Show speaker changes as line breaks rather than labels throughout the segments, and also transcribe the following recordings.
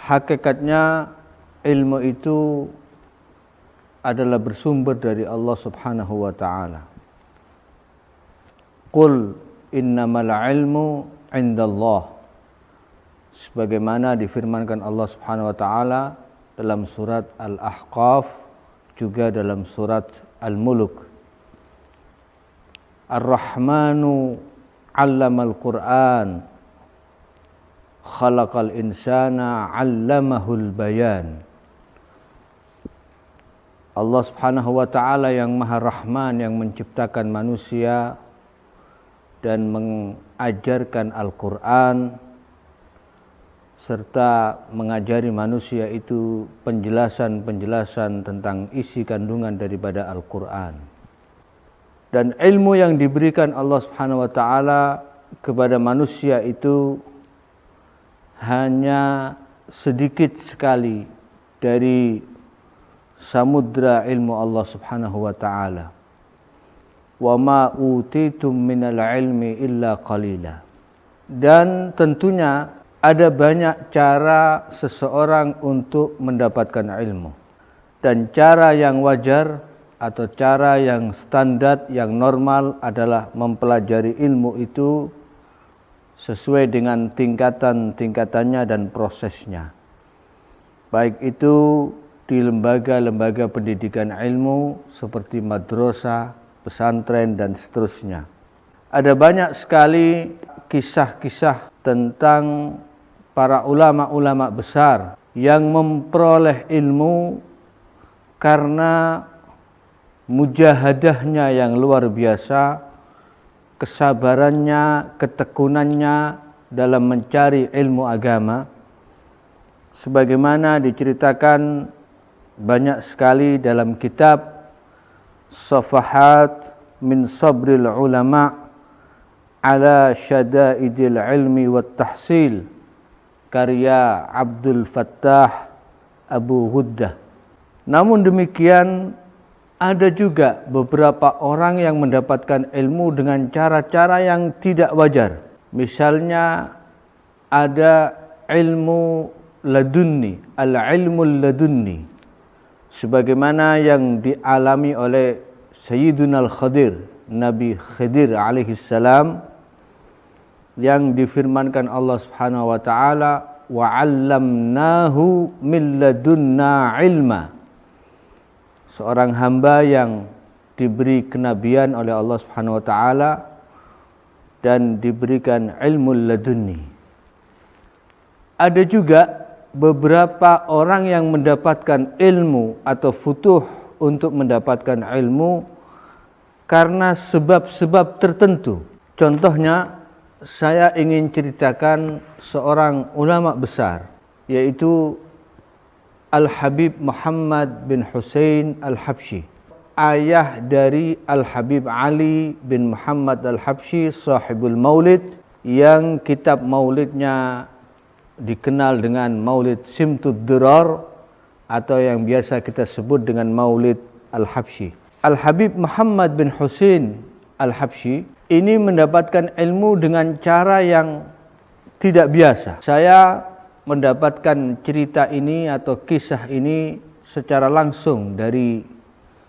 hakikatnya ilmu itu adalah bersumber dari Allah Subhanahu wa ta'ala. Qul innamal ilmu indallah, sebagaimana difirmankan Allah Subhanahu wa ta'ala dalam surat Al-Ahqaf, juga dalam surat Al-Mulk. Ar-Rahmanu 'allamal Qur'an, khalaqal insana 'allamahul bayan. Allah Subhanahu wa ta'ala yang Maha Rahman, yang menciptakan manusia dan mengajarkan Al-Quran, serta mengajari manusia itu penjelasan-penjelasan tentang isi kandungan daripada Al-Quran. Dan ilmu yang diberikan Allah Subhanahu wa ta'ala kepada manusia itu hanya sedikit sekali dari samudra ilmu Allah Subhanahu wa ta'ala. Wa ma utitum minal ilmi illa qalila. Dan tentunya ada banyak cara seseorang untuk mendapatkan ilmu. Dan cara yang wajar atau cara yang standar, yang normal adalah mempelajari ilmu itu sesuai dengan tingkatan-tingkatannya dan prosesnya. Baik itu di lembaga-lembaga pendidikan ilmu seperti madrasah, pesantren, dan seterusnya. Ada banyak sekali kisah-kisah tentang para ulama-ulama besar yang memperoleh ilmu karena mujahadahnya yang luar biasa, kesabarannya, ketekunannya dalam mencari ilmu agama, sebagaimana diceritakan banyak sekali dalam kitab Safahat min Sabril Ulama ala Syada'idil Ilmi wat Tahsil, karya Abdul Fattah Abu Ghuddah. Namun demikian, ada juga beberapa orang yang mendapatkan ilmu dengan cara-cara yang tidak wajar. Misalnya ada ilmu ladunni, al-ilmul ladunni, sebagaimana yang dialami oleh Sayyiduna Al-Khadir, Nabi Khidir alaihi salam, yang difirmankan Allah Subhanahu wa ta'ala, wa 'allamnahu min ladunna ilma. Seorang hamba yang diberi kenabian oleh Allah Subhanahu wa ta'ala dan diberikan ilmu ladunni. Ada juga beberapa orang yang mendapatkan ilmu atau futuh untuk mendapatkan ilmu karena sebab-sebab tertentu. Contohnya, saya ingin ceritakan seorang ulama besar, yaitu Al-Habib Muhammad bin Husain Al-Habsyi, ayah dari Al-Habib Ali bin Muhammad Al-Habsyi, sahibul maulid, yang kitab maulidnya dikenal dengan Maulid Simtud Durar, atau yang biasa kita sebut dengan Maulid Al-Habsyi. Al-Habib Muhammad bin Husain Al-Habsyi ini mendapatkan ilmu dengan cara yang tidak biasa. Saya mendapatkan cerita ini atau kisah ini secara langsung dari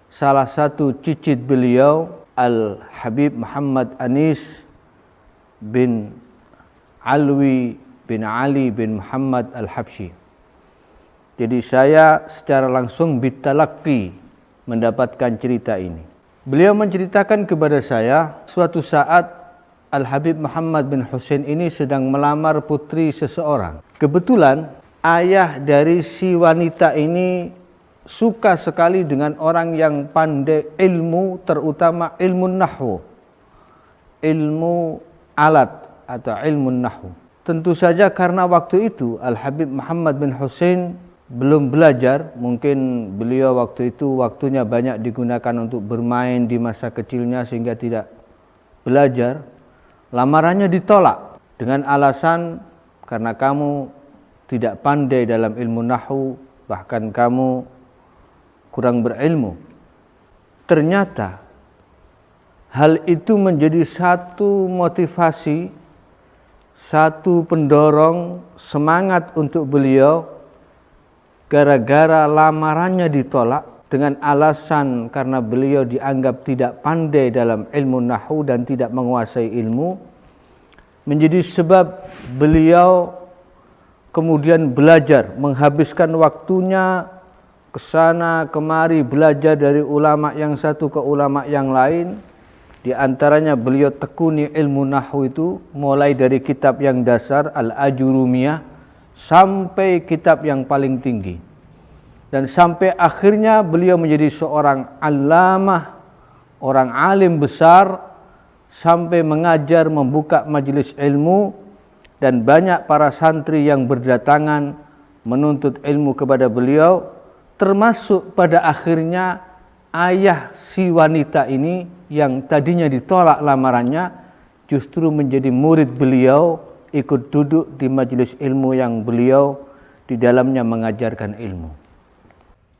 salah satu cicit beliau, Al-Habib Muhammad Anis bin Alwi bin Ali bin Muhammad Al-Habsyi. Jadi saya secara langsung bitalaqi mendapatkan cerita ini. Beliau menceritakan kepada saya, suatu saat Al-Habib Muhammad bin Husain ini sedang melamar putri seseorang. Kebetulan ayah dari si wanita ini suka sekali dengan orang yang pandai ilmu, terutama ilmu nahwu, ilmu alat atau ilmu nahwu. Tentu saja karena waktu itu Al-Habib Muhammad bin Husain belum belajar, mungkin beliau waktu itu waktunya banyak digunakan untuk bermain di masa kecilnya sehingga tidak belajar. Lamarannya ditolak dengan alasan karena kamu tidak pandai dalam ilmu nahwu, bahkan kamu kurang berilmu. Ternyata hal itu menjadi satu motivasi, satu pendorong semangat untuk beliau gara-gara lamarannya ditolak dengan alasan karena beliau dianggap tidak pandai dalam ilmu nahwu dan tidak menguasai ilmu, menjadi sebab beliau kemudian belajar, menghabiskan waktunya ke sana kemari belajar dari ulama yang satu ke ulama yang lain. Di antaranya beliau tekuni ilmu nahwu itu mulai dari kitab yang dasar Al-Ajurumiyah sampai kitab yang paling tinggi. Dan sampai akhirnya beliau menjadi seorang allamah, orang alim besar, sampai mengajar, membuka majelis ilmu, dan banyak para santri yang berdatangan menuntut ilmu kepada beliau. Termasuk pada akhirnya ayah si wanita ini yang tadinya ditolak lamarannya justru menjadi murid beliau, ikut duduk di majelis ilmu yang beliau di dalamnya mengajarkan ilmu.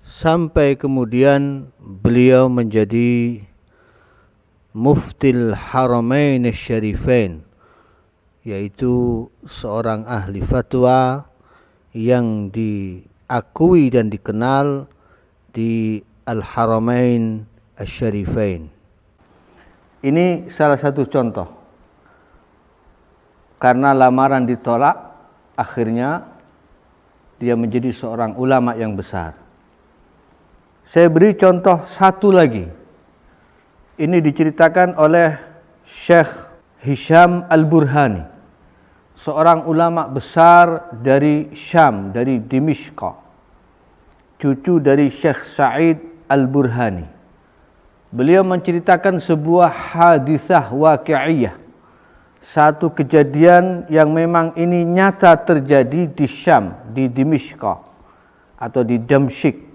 Sampai kemudian beliau menjadi Muftil Haramain Syarifain, yaitu seorang ahli fatwa yang diakui dan dikenal di Al-Haramain Asy-Syarifain. Ini salah satu contoh. Karena lamaran ditolak, akhirnya dia menjadi seorang ulama yang besar. Saya beri contoh satu lagi. Ini diceritakan oleh Syekh Hisham Al-Burhani, seorang ulama besar dari Syam, dari Dimishq, cucu dari Syekh Sa'id Al-Burhani. Beliau menceritakan sebuah hadithah waqi'iyah, satu kejadian yang memang ini nyata terjadi di Syam, di Dimishq atau di Damsyik.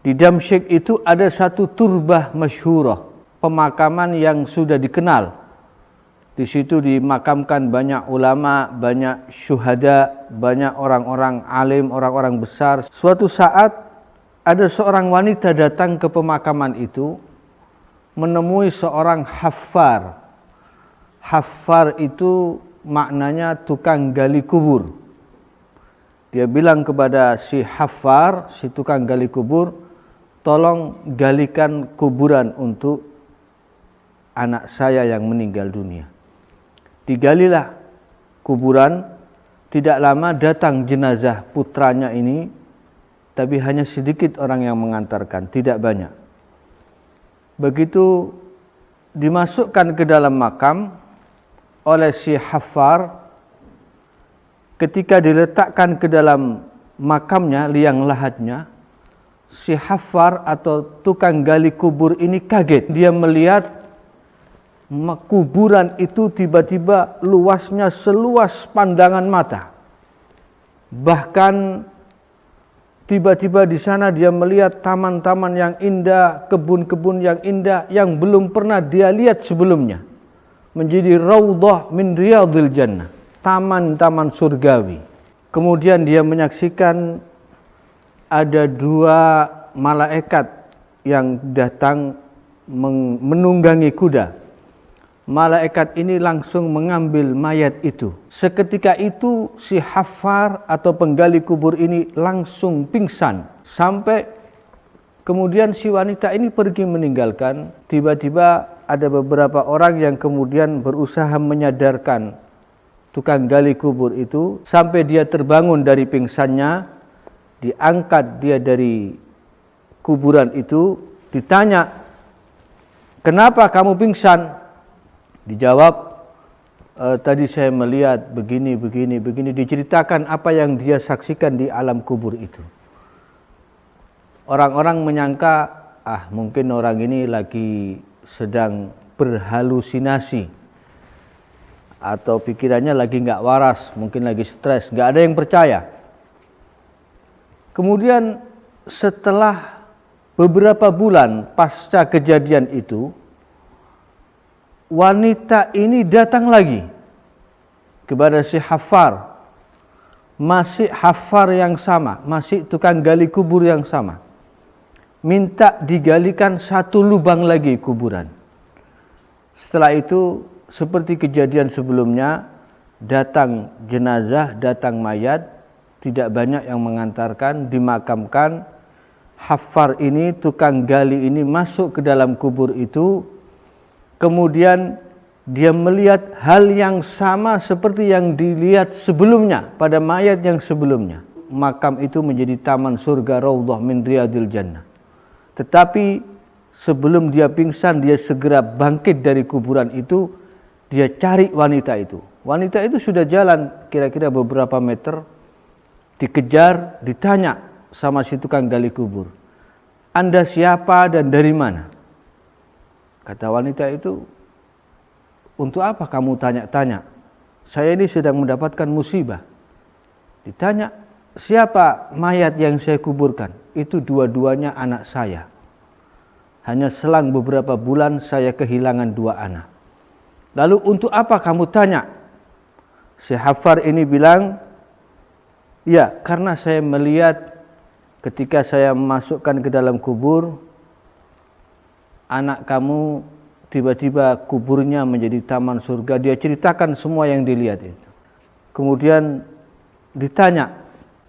Di Damsyik itu ada satu turbah masyhurah, pemakaman yang sudah dikenal. Di situ dimakamkan banyak ulama, banyak syuhada, banyak orang-orang alim, orang-orang besar. Suatu saat ada seorang wanita datang ke pemakaman itu menemui seorang haffar. Haffar itu maknanya tukang gali kubur. Dia bilang kepada si haffar, si tukang gali kubur, tolong galikan kuburan untuk anak saya yang meninggal dunia. Digalilah kuburan, tidak lama datang jenazah putranya ini, tapi hanya sedikit orang yang mengantarkan, tidak banyak. Begitu dimasukkan ke dalam makam oleh si haffar, ketika diletakkan ke dalam makamnya, liang lahatnya, si haffar atau tukang gali kubur ini kaget. Dia melihat kuburan itu tiba-tiba luasnya seluas pandangan mata. Bahkan tiba-tiba di sana dia melihat taman-taman yang indah, kebun-kebun yang indah yang belum pernah dia lihat sebelumnya. Menjadi raudhah min riyadhil jannah, taman-taman surgawi. Kemudian dia menyaksikan ada dua malaikat yang datang menunggangi kuda. Malaikat ini langsung mengambil mayat itu. Seketika itu si haffar atau penggali kubur ini langsung pingsan. Sampai kemudian si wanita ini pergi meninggalkan. Tiba-tiba ada beberapa orang yang kemudian berusaha menyadarkan tukang gali kubur itu. Sampai dia terbangun dari pingsannya. Diangkat dia dari kuburan itu. Ditanya, kenapa kamu pingsan? Dijawab, tadi saya melihat begini. Diceritakan apa yang dia saksikan di alam kubur itu. Orang-orang menyangka, mungkin orang ini lagi sedang berhalusinasi. Atau pikirannya lagi nggak waras, mungkin lagi stres. Nggak ada yang percaya. Kemudian setelah beberapa bulan pasca kejadian itu, wanita ini datang lagi kepada si haffar. Masih haffar yang sama, masih tukang gali kubur yang sama. Minta digalikan satu lubang lagi kuburan. Setelah itu, seperti kejadian sebelumnya, datang jenazah, datang mayat, tidak banyak yang mengantarkan, dimakamkan. Haffar ini, tukang gali ini masuk ke dalam kubur itu, kemudian dia melihat hal yang sama seperti yang dilihat sebelumnya pada mayat yang sebelumnya. Makam itu menjadi taman surga, raudhah min riyadil jannah. Tetapi sebelum dia pingsan, dia segera bangkit dari kuburan itu, dia cari wanita itu. Wanita itu sudah jalan kira-kira beberapa meter, dikejar, ditanya sama si tukang gali kubur, "Anda siapa dan dari mana?" Kata wanita itu, "Untuk apa kamu tanya-tanya? Saya ini sedang mendapatkan musibah." Ditanya, "Siapa mayat yang saya kuburkan?" "Itu dua-duanya anak saya. Hanya selang beberapa bulan saya kehilangan 2 anak." "Lalu untuk apa kamu tanya?" Si Haffar ini bilang, "Ya, karena saya melihat ketika saya memasukkan ke dalam kubur, anak kamu tiba-tiba kuburnya menjadi taman surga." Dia ceritakan semua yang dilihat itu. Kemudian ditanya,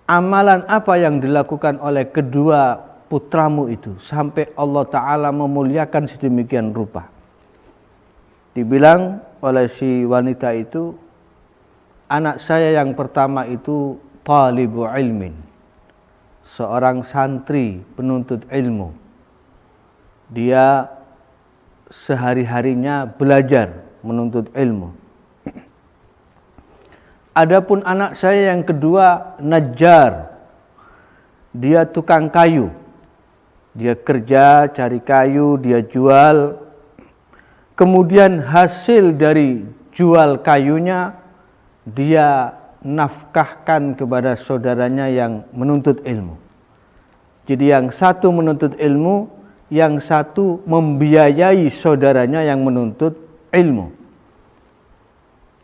"Amalan apa yang dilakukan oleh kedua putramu itu sampai Allah Ta'ala memuliakan sedemikian rupa?" Dibilang oleh si wanita itu, "Anak saya yang pertama itu talibu ilmin, seorang santri penuntut ilmu. Dia sehari-harinya belajar menuntut ilmu. Adapun anak saya yang kedua najjar, dia tukang kayu. Dia kerja cari kayu, dia jual. Kemudian hasil dari jual kayunya dia nafkahkan kepada saudaranya yang menuntut ilmu." Jadi yang satu menuntut ilmu, yang satu membiayai saudaranya yang menuntut ilmu.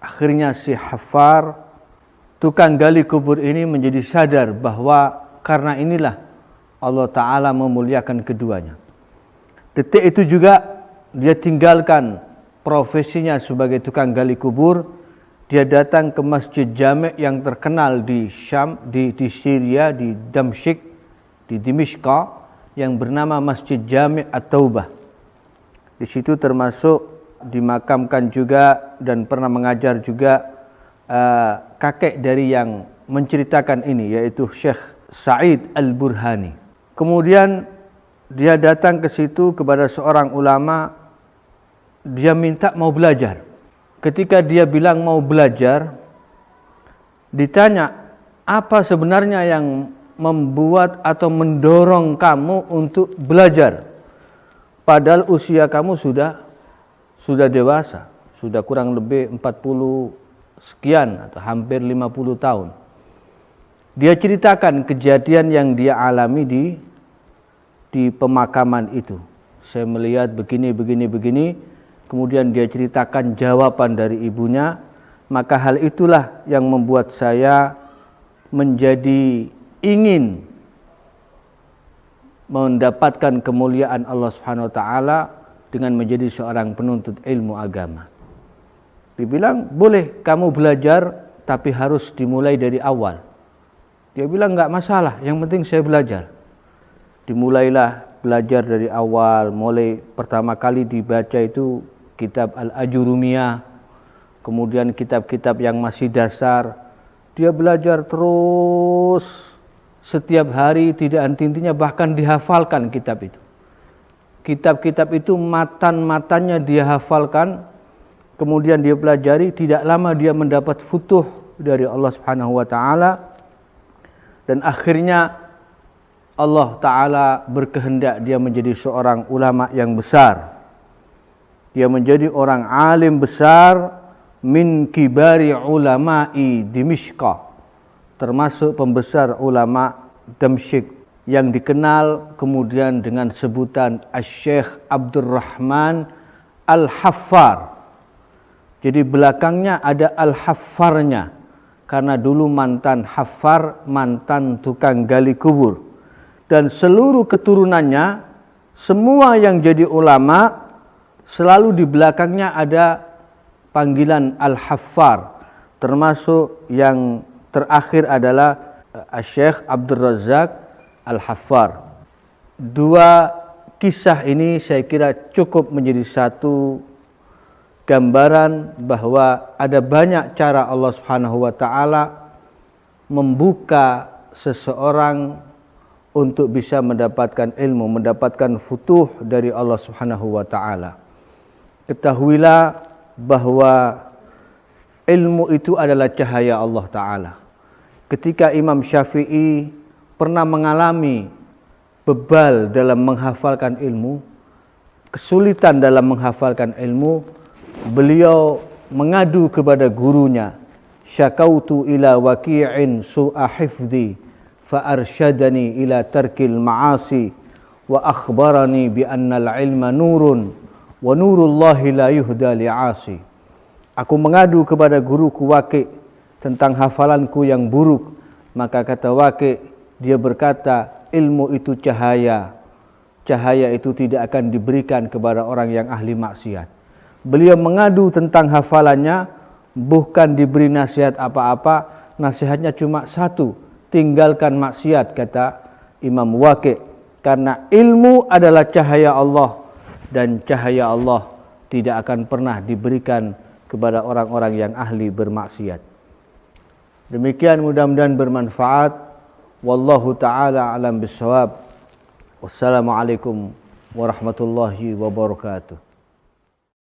Akhirnya si Haffar, tukang gali kubur ini menjadi sadar bahwa karena inilah Allah Ta'ala memuliakan keduanya. Detik itu juga dia tinggalkan profesinya sebagai tukang gali kubur. Dia datang ke Masjid Jami' yang terkenal di Syam, di Syria, di Damsyik, di Dimishq, yang bernama Masjid Jami' At-Taubah. Di situ termasuk dimakamkan juga dan pernah mengajar juga kakek dari yang menceritakan ini, yaitu Syekh Sa'id Al-Burhani. Kemudian dia datang ke situ kepada seorang ulama, dia minta mau belajar. Ketika dia bilang mau belajar, ditanya, "Apa sebenarnya yang membuat atau mendorong kamu untuk belajar? Padahal usia kamu sudah dewasa, sudah kurang lebih 40 sekian atau hampir 50 tahun." Dia ceritakan kejadian yang dia alami di pemakaman itu. "Saya melihat begini. Kemudian dia ceritakan jawaban dari ibunya. Maka hal itulah yang membuat saya menjadi ingin mendapatkan kemuliaan Allah Subhanahu wa taala dengan menjadi seorang penuntut ilmu agama." Dibilang, "Boleh kamu belajar, tapi harus dimulai dari awal." Dia bilang, "Enggak masalah, yang penting saya belajar." Dimulailah belajar dari awal. Mulai pertama kali dibaca itu kitab Al-Ajurumiyah, kemudian kitab-kitab yang masih dasar. Dia belajar terus setiap hari, tidak henti-hentinya, bahkan dihafalkan kitab itu. Kitab-kitab itu matan-matannya dia hafalkan, kemudian dia pelajari. Tidak lama dia mendapat futuh dari Allah Subhanahu wa taala, dan akhirnya Allah Ta'ala berkehendak dia menjadi seorang ulama yang besar. Dia menjadi orang alim besar, min kibari ulama'i Dimishq, termasuk pembesar ulama Damsyik, yang dikenal kemudian dengan sebutan Asy-Syaikh Abdurrahman Al-Haffar. Jadi belakangnya ada Al-Haffarnya, karena dulu mantan Haffar, mantan tukang gali kubur. Dan seluruh keturunannya, semua yang jadi ulama, selalu di belakangnya ada panggilan Al-Haffar. Termasuk yang terakhir adalah Syekh Abdul Razak Al-Haffar. Dua kisah ini saya kira cukup menjadi satu gambaran bahwa ada banyak cara Allah Subhanahu wa taala membuka seseorang untuk bisa mendapatkan ilmu, mendapatkan futuh dari Allah Subhanahu wa taala. Ketahuilah bahwa ilmu itu adalah cahaya Allah taala. Ketika Imam Syafi'i pernah mengalami bebal dalam menghafalkan ilmu, kesulitan dalam menghafalkan ilmu, beliau mengadu kepada gurunya, syakautu ila waqi'in su'a hifdhi fa arsyadani ila tarkil ma'asi wa akhbarani bi annal ilma nurun wa nurullahi la yuhda li'asi. Aku mengadu kepada guruku Waqi' tentang hafalanku yang buruk, maka kata Waqi', dia berkata, ilmu itu cahaya. Cahaya itu tidak akan diberikan kepada orang yang ahli maksiat. Beliau mengadu tentang hafalannya, bukan diberi nasihat apa-apa, nasihatnya cuma satu, tinggalkan maksiat, kata Imam Waqi', karena ilmu adalah cahaya Allah dan cahaya Allah tidak akan pernah diberikan kepada orang-orang yang ahli bermaksiat. Demikian, mudah-mudahan bermanfaat. Wallahu ta'ala alam bisawab. Wassalamualaikum warahmatullahi wabarakatuh.